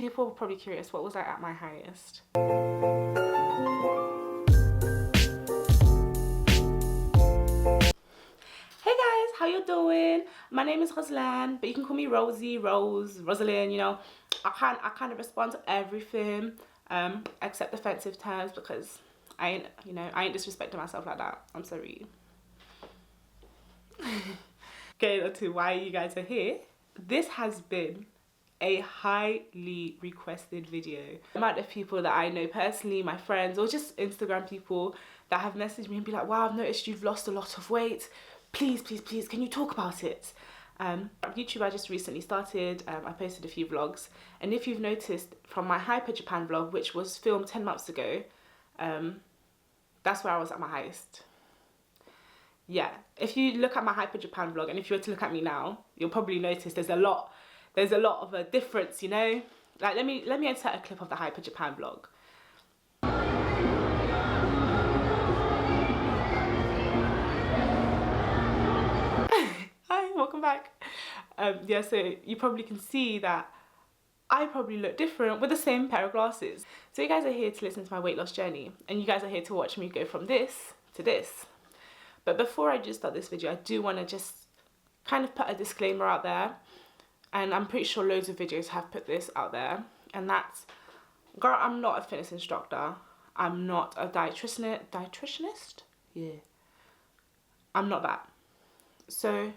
people were probably curious, what was I at my highest? Hey guys, how you doing? My name is Roslan, but you can call me Rosie, Rose, Rosalind, you know. I kind of respond to everything, except offensive terms, because I ain't disrespecting myself like that. I'm sorry. Okay, to why you guys are here. This has been a highly requested video. The amount of people that I know personally, my friends, or just Instagram people that have messaged me and be like, wow, I've noticed you've lost a lot of weight. Please, please, please, can you talk about it? YouTube, I just recently started. I posted a few vlogs, and if you've noticed from my Hyper Japan vlog, which was filmed 10 months ago, that's where I was at my highest. Yeah, if you look at my Hyper Japan vlog, and if you were to look at me now, you'll probably notice there's a lot of a difference, you know. Like, let me insert a clip of the Hyper Japan vlog. Hi, welcome back. Yeah, so you probably can see that I probably look different with the same pair of glasses. So you guys are here to listen to my weight loss journey, and you guys are here to watch me go from this to this. But before I do start this video, I do want to just kind of put a disclaimer out there, and I'm pretty sure loads of videos have put this out there, and that's, girl, I'm not a fitness instructor. I'm not a dietitianist? Yeah. I'm not that. So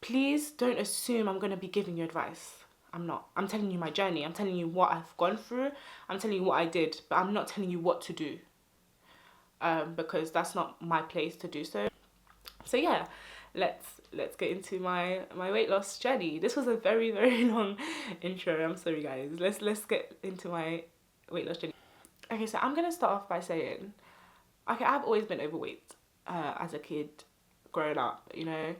please don't assume I'm going to be giving you advice. I'm not. I'm telling you my journey. I'm telling you what I've gone through. I'm telling you what I did, but I'm not telling you what to do. Because that's not my place to do so. So yeah, let's get into my weight loss journey. This was a very, very long intro. I'm sorry guys. Let's get into my weight loss journey. Okay, so I'm gonna start off by saying, okay, I've always been overweight as a kid growing up, you know,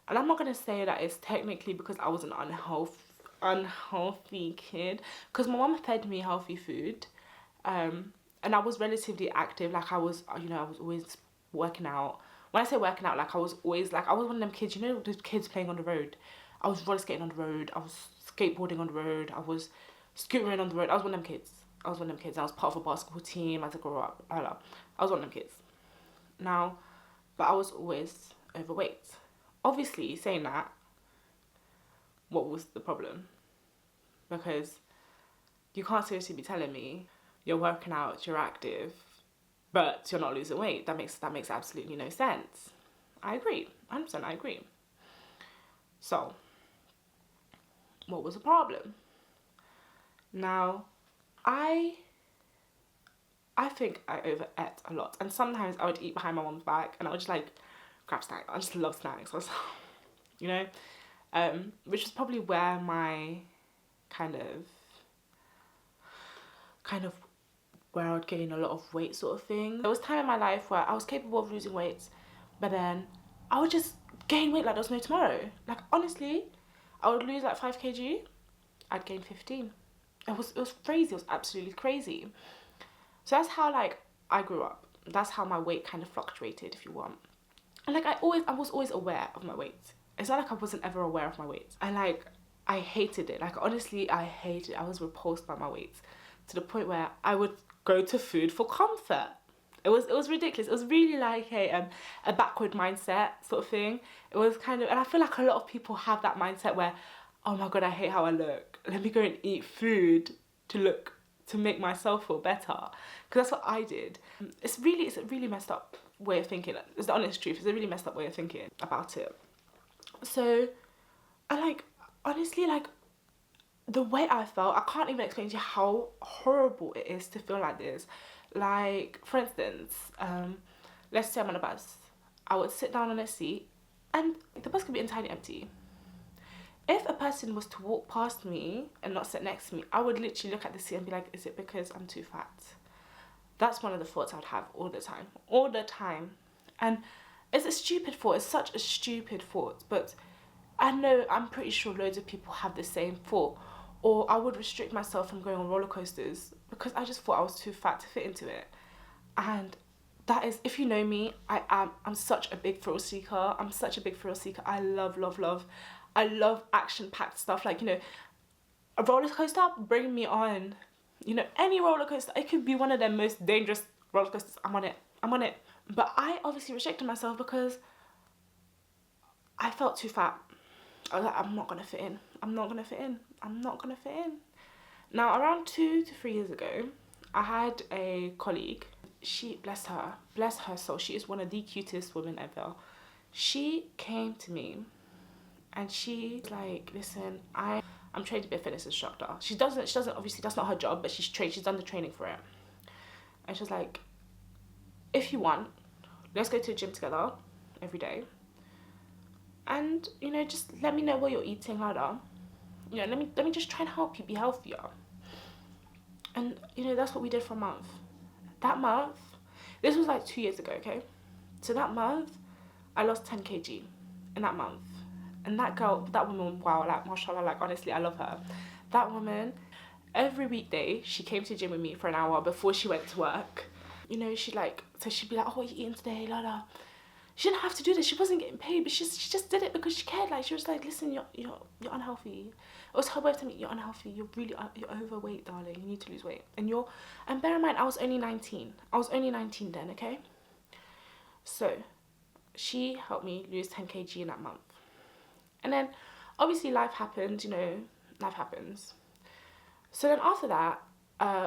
and I'm not gonna say that it's technically because I was an unhealthy kid, because my mom fed me healthy food. And I was relatively active. Like, I was, you know, I was always working out. When I say working out, like, I was always, like, I was one of them kids, you know, the kids playing on the road. I was roller skating on the road. I was skateboarding on the road. I was scootering on the road. I was one of them kids. I was part of a basketball team as I grew up. I was one of them kids. Now, but I was always overweight. Obviously, saying that, what was the problem? Because you can't seriously be telling me you're working out, you're active, but you're not losing weight. That makes absolutely no sense. I agree. 100% I agree. So, what was the problem? Now, I think I overate a lot, and sometimes I would eat behind my mom's back, and I would just like grab snacks. I just love snacks. You know, which is probably where my kind of where I would gain a lot of weight sort of thing. There was time in my life where I was capable of losing weight, but then I would just gain weight like there was no tomorrow. Like, honestly, I would lose like 5 kg, I'd gain 15. It was crazy. It was absolutely crazy. So that's how, like, I grew up. That's how my weight kind of fluctuated, if you want. And like, I was always aware of my weight. It's not like I wasn't ever aware of my weight. And like, I hated it. Like, honestly, I hated it. I was repulsed by my weight to the point where I would go to food for comfort. It was ridiculous. It was really like a backward mindset sort of thing. It was kind of, and I feel like a lot of people have that mindset where, oh my god, I hate how I look. Let me go and eat food to make myself feel better. Because that's what I did. It's a really messed up way of thinking. It's the honest truth. It's a really messed up way of thinking about it. So, I like, honestly, like, the way I felt, I can't even explain to you how horrible it is to feel like this. Like, for instance, let's say I'm on a bus. I would sit down on a seat, and the bus could be entirely empty. If a person was to walk past me and not sit next to me, I would literally look at the seat and be like, is it because I'm too fat? That's one of the thoughts I would have all the time. And it's a stupid thought. It's such a stupid thought. But I'm pretty sure loads of people have the same thought. Or I would restrict myself from going on roller coasters because I just thought I was too fat to fit into it. And that is, if you know me, I'm such a big thrill seeker. I love action-packed stuff. Like, you know, a roller coaster, bring me on. You know, any roller coaster. It could be one of the most dangerous roller coasters. I'm on it. I'm on it. But I obviously restricted myself because I felt too fat. I was like, I'm not gonna fit in. I'm not gonna fit in. I'm not gonna fit in. Now, around 2 to 3 years ago, I had a colleague. She, bless her soul, she is one of the cutest women ever. She came to me and she's like, listen, I'm trained to be a fitness instructor. She doesn't obviously, that's not her job, but she's done the training for it. And she's like, if you want, let's go to the gym together every day. And, you know, just let me know what you're eating, ladder. You know, let me just try and help you be healthier. And, you know, that's what we did for a month. That month, this was like 2 years ago, okay? So that month, I lost 10 kg in that month. And that girl, that woman, wow, like, mashallah, like, honestly, I love her. That woman, every weekday, she came to the gym with me for an hour before she went to work. You know, she'd be like, oh, what are you eating today, Lala? She didn't have to do this. She wasn't getting paid, but she just did it because she cared. Like, she was like, listen, you're unhealthy. It was her way to me, you're unhealthy. You're overweight, darling. You need to lose weight. And bear in mind, I was only 19. I was only 19 then, okay? So, she helped me lose 10 kg in that month. And then, obviously, life happened, you know, life happens. So then after that,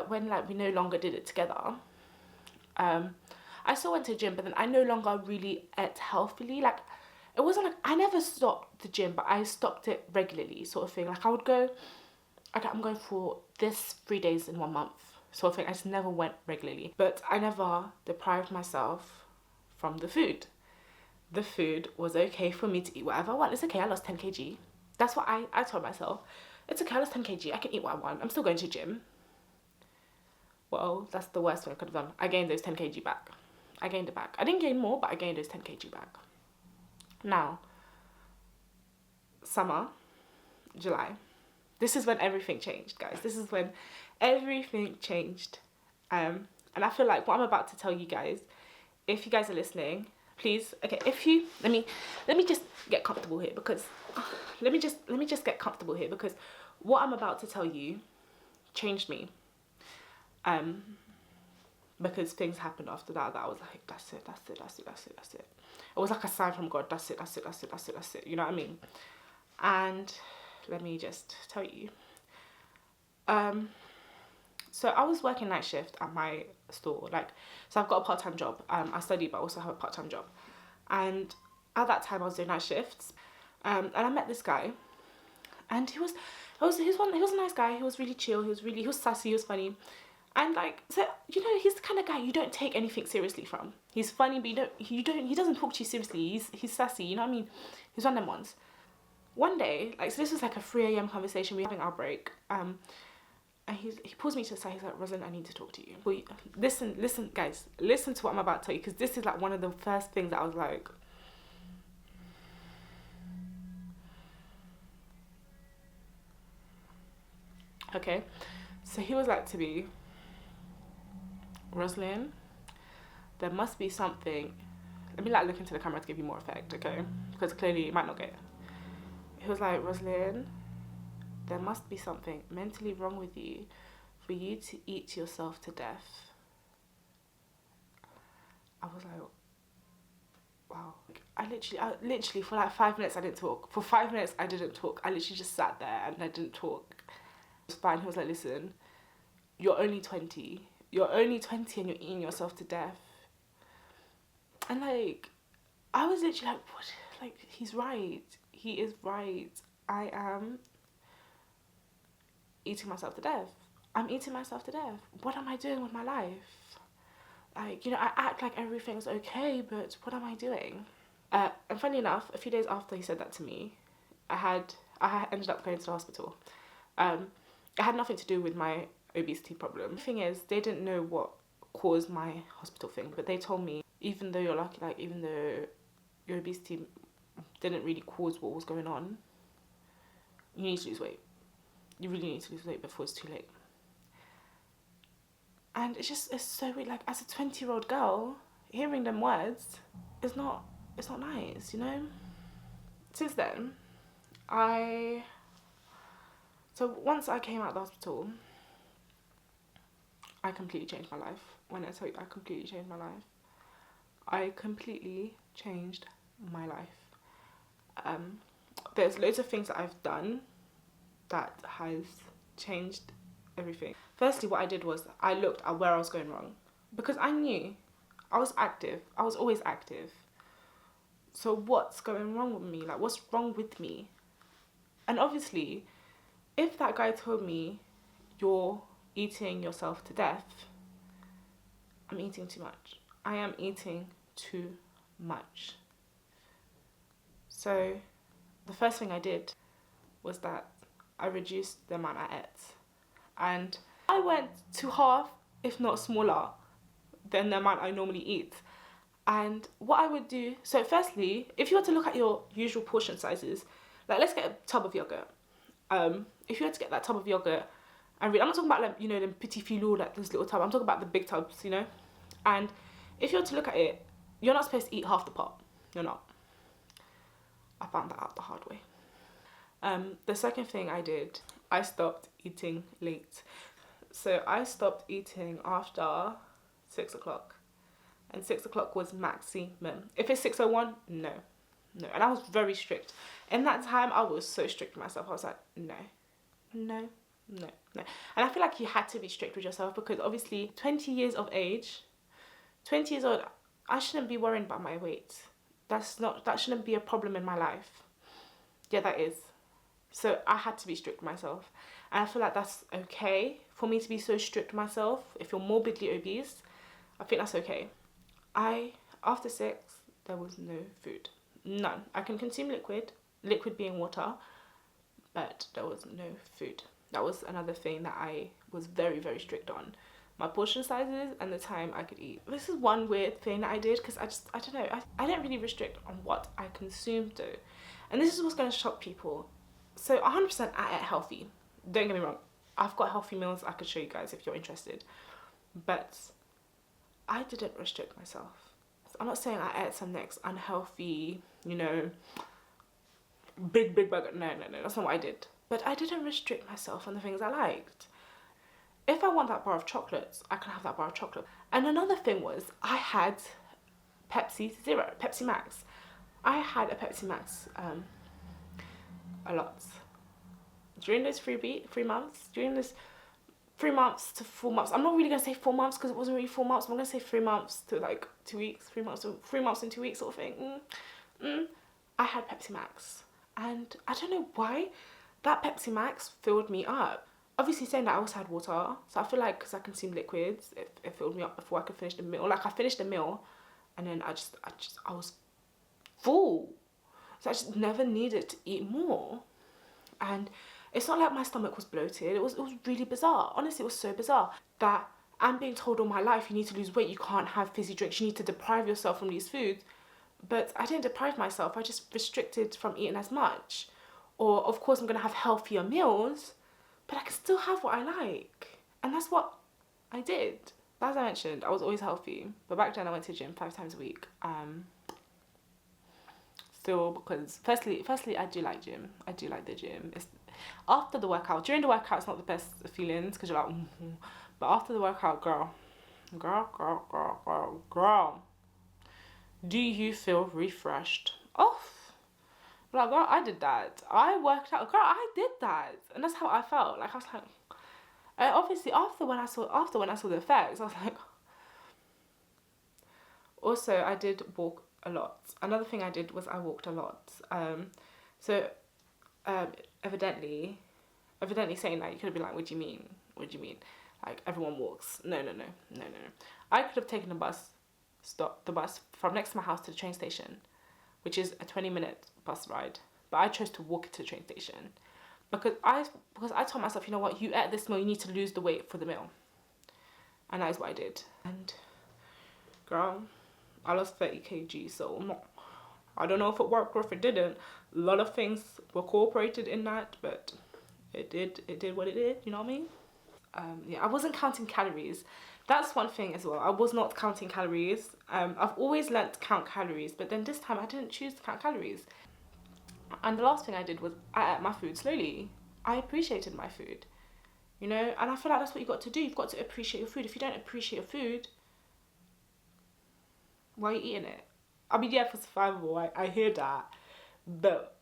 when, like, we no longer did it together, I still went to the gym, but then I no longer really ate healthily. Like, it wasn't like, I never stopped the gym, but I stopped it regularly, sort of thing. Like, I would go, okay, I'm going for this 3 days in 1 month, sort of thing. I just never went regularly. But I never deprived myself from the food. The food was okay for me to eat whatever I want. It's okay, I lost 10 kg. That's what I told myself. It's okay, I lost 10 kg. I can eat what I want. I'm still going to the gym. Well, that's the worst thing I could have done. I gained those 10 kg back. I gained it back. I didn't gain more, but I gained those 10 kg back. Now, summer, July. This is when everything changed, guys. This is when everything changed. And I feel like what I'm about to tell you guys, if you guys are listening, please, okay, let me just get comfortable here because, let me just get comfortable here because what I'm about to tell you changed me. Because things happened after that I was like, that's it. It was like a sign from God, that's it. You know what I mean? And let me just tell you. So I was working night shift at my store. Like, so I've got a part-time job. I study, but I also have a part-time job. And at that time I was doing night shifts. And I met this guy. And he was a nice guy. He was really chill. He was sassy. He was funny. And like, so, you know, he's the kind of guy you don't take anything seriously from. He's funny, but he doesn't talk to you seriously. He's sassy, you know what I mean? He's one of them ones. One day, like, so this was like a 3 a.m. conversation. We were having our break. And he pulls me to the side. He's like, Rosalind, I need to talk to you. Listen, guys, listen to what I'm about to tell you, because this is like one of the first things that I was like, okay. So he was like to me, Rosalind, there must be something. Let me like look into the camera to give you more effect, okay? Because clearly you might not get it. He was like, Rosalind, there must be something mentally wrong with you for you to eat yourself to death. I was like, wow. I literally for like 5 minutes I didn't talk. For 5 minutes I didn't talk. I literally just sat there and I didn't talk. It was fine. He was like, listen, you're only 20. You're only 20 and you're eating yourself to death. And like, I was literally like, what? Like, he's right. He is right. I am eating myself to death. I'm eating myself to death. What am I doing with my life? Like, you know, I act like everything's okay, but what am I doing? And funny enough, a few days after he said that to me, I ended up going to the hospital. It had nothing to do with my obesity problem. The thing is, they didn't know what caused my hospital thing, but they told me, even though you're lucky, like, even though your obesity didn't really cause what was going on, you need to lose weight. You really need to lose weight before it's too late. And it's so weird, like, as a 20-year-old girl, hearing them words it's not nice, you know? Since then, I So once I came out of the hospital, I completely changed my life. When I tell you I completely changed my life, I completely changed my life. There's loads of things that I've done that has changed everything. Firstly, what I did was I looked at where I was going wrong, because I knew I was active. I was always active. So what's going wrong with me? Like, what's wrong with me? And obviously, if that guy told me you're eating yourself to death, I'm eating too much. I am eating too much. So the first thing I did was that I reduced the amount I ate. And I went to half, if not smaller, than the amount I normally eat. And what I would do, so firstly, if you were to look at your usual portion sizes, like let's get a tub of yogurt. If you were to get that tub of yogurt, and I'm not talking about like, you know, the petit filou, like this little tub, I'm talking about the big tubs, you know. And if you were to look at it, you're not supposed to eat half the pot. You're not. I found that out the hard way. The second thing I did, I stopped eating late. So I stopped eating after 6 o'clock. And 6 o'clock was maximum. If it's 6:01, no. And I was very strict. In that time, I was so strict with myself. I was like, no. And I feel like you had to be strict with yourself, because obviously 20 years of age, 20 years old, I shouldn't be worrying about my weight. That shouldn't be a problem in my life. Yeah, that is. So I had to be strict with myself. And I feel like that's okay for me to be so strict with myself. If you're morbidly obese, I think that's okay. After 6, there was no food. None. I can consume liquid being water, but there was no food. That was another thing that I was very, very strict on. My portion sizes and the time I could eat. This is one weird thing that I did, because I don't know, I didn't really restrict on what I consumed though. And this is what's going to shock people. So 100% I ate healthy. Don't get me wrong. I've got healthy meals I could show you guys if you're interested. But I didn't restrict myself. I'm not saying I ate some next unhealthy, you know, big burger. No, that's not what I did. But I didn't restrict myself on the things I liked. If I want that bar of chocolates, I can have that bar of chocolate. And another thing was, I had Pepsi Zero, Pepsi Max. I had a Pepsi Max a lot. During those 3 months, during this 3 months to 4 months, I'm not really going to say 4 months because it wasn't really 4 months, I'm going to say 3 months to like 2 weeks, 3 months and 2 weeks sort of thing. I had Pepsi Max. And I don't know why, that Pepsi Max filled me up. Obviously saying that, I also had water, so I feel like because I consumed liquids, it filled me up before I could finish the meal. Like I finished the meal and then I was full. So I just never needed to eat more. And it's not like my stomach was bloated. It was really bizarre. Honestly, it was so bizarre that I'm being told all my life, you need to lose weight, you can't have fizzy drinks, you need to deprive yourself from these foods. But I didn't deprive myself, I just restricted from eating as much. Or of course I'm gonna have healthier meals, but I can still have what I like. And that's what I did. As I mentioned, I was always healthy. But back then I went to the gym 5 times a week. Still, because firstly I do like gym. I do like the gym. It's after the workout. During the workout it's not the best feelings because you're like, but after the workout, girl, do you feel refreshed? Like, girl, I did that. I worked out. Girl, I did that. And that's how I felt. Like, I was like, obviously, after when I saw the effects, I was like, also, I did walk a lot. Another thing I did was I walked a lot. Evidently saying that, you could have been like, what do you mean? Like, everyone walks. No. I could have taken the bus from next to my house to the train station, which is a 20-minute bus ride. But I chose to walk to the train station because I told myself, you know what, you ate this meal, you need to lose the weight for the meal. And that is what I did. And girl, I lost 30 kg, so I don't know if it worked or if it didn't. A lot of things were cooperated in that, but it did what it did, you know what I mean? I wasn't counting calories. That's one thing as well. I was not counting calories. I've always learnt to count calories, but then this time I didn't choose to count calories. And the last thing I did was I ate my food slowly. I appreciated my food, you know, and I feel like that's what you got to do. You've got to appreciate your food. If you don't appreciate your food, why are you eating it? I mean, yeah, for survival, I hear that, but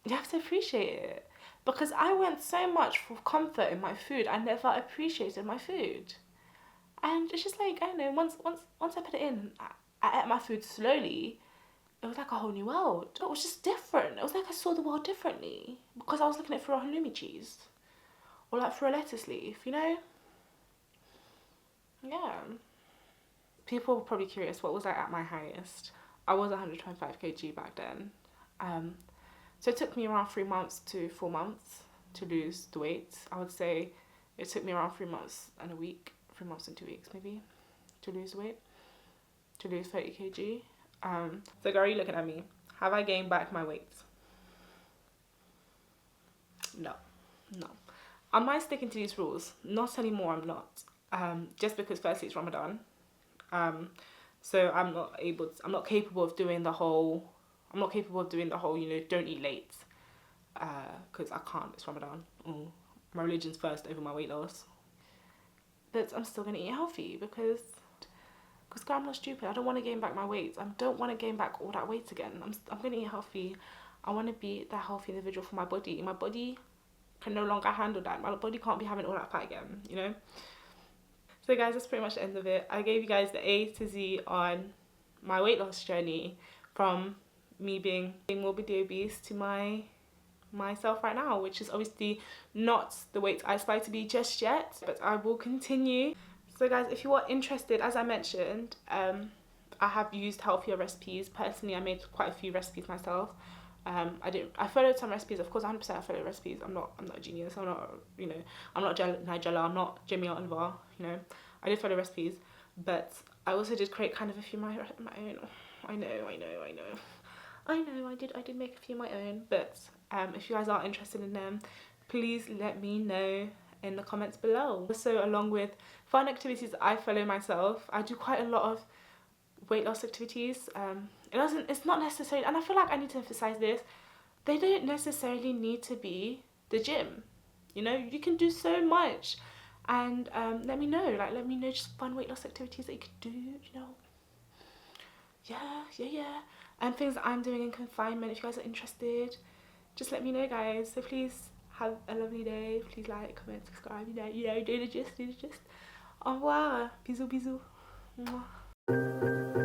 you have to appreciate it. Because I went so much for comfort in my food, I never appreciated my food. And it's just like, I don't know, once I put it in, I ate my food slowly, it was like a whole new world. It was just different. It was like I saw the world differently. Because I was looking at it through a halloumi cheese. Or like through a lettuce leaf, you know? Yeah. People were probably curious, what was I at my highest? I was 125 kg back then. So it took me around 3 months to 4 months to lose the weight. I would say it took me around 3 months and a week, 3 months and 2 weeks maybe, to lose weight, to lose 30 kg. So girl, you looking at me? Have I gained back my weight? No. Am I sticking to these rules? Not anymore, I'm not. Just because firstly it's Ramadan. So I'm not capable of doing the whole, you know, don't eat late. Because I can't, it's Ramadan. My religion's first over my weight loss. But I'm still gonna eat healthy because girl, I'm not stupid. I don't want to gain back my weight. I don't want to gain back all that weight again. I'm gonna eat healthy. I want to be that healthy individual for my body. My body can no longer handle that. My body can't be having all that fat again, you know? So guys, that's pretty much the end of it. I gave you guys the A to Z on my weight loss journey from me being morbidly obese to myself right now, which is obviously not the weight I aspire to be just yet, but I will continue. So guys, if you are interested, as I mentioned, I have used healthier recipes. Personally, I made quite a few recipes myself. I followed some recipes, of course. 100% I followed recipes. I'm not a genius. I'm not, you know, I'm not Nigella. I'm not Jamie Oliver. You know, I did follow recipes, but I also did create kind of a few my own. I know. I did make a few of my own, but if you guys are interested in them, please let me know in the comments below. Also, along with fun activities I follow myself, I do quite a lot of weight loss activities. It's not necessarily, and I feel like I need to emphasize this, they don't necessarily need to be the gym, you know, you can do so much. And let me know just fun weight loss activities that you could do, you know. Yeah, and things that I'm doing in confinement. If you guys are interested, just let me know, guys. So please have a lovely day. Please like, comment, subscribe, you know, do the gist. Au revoir. Bisous. Mwah.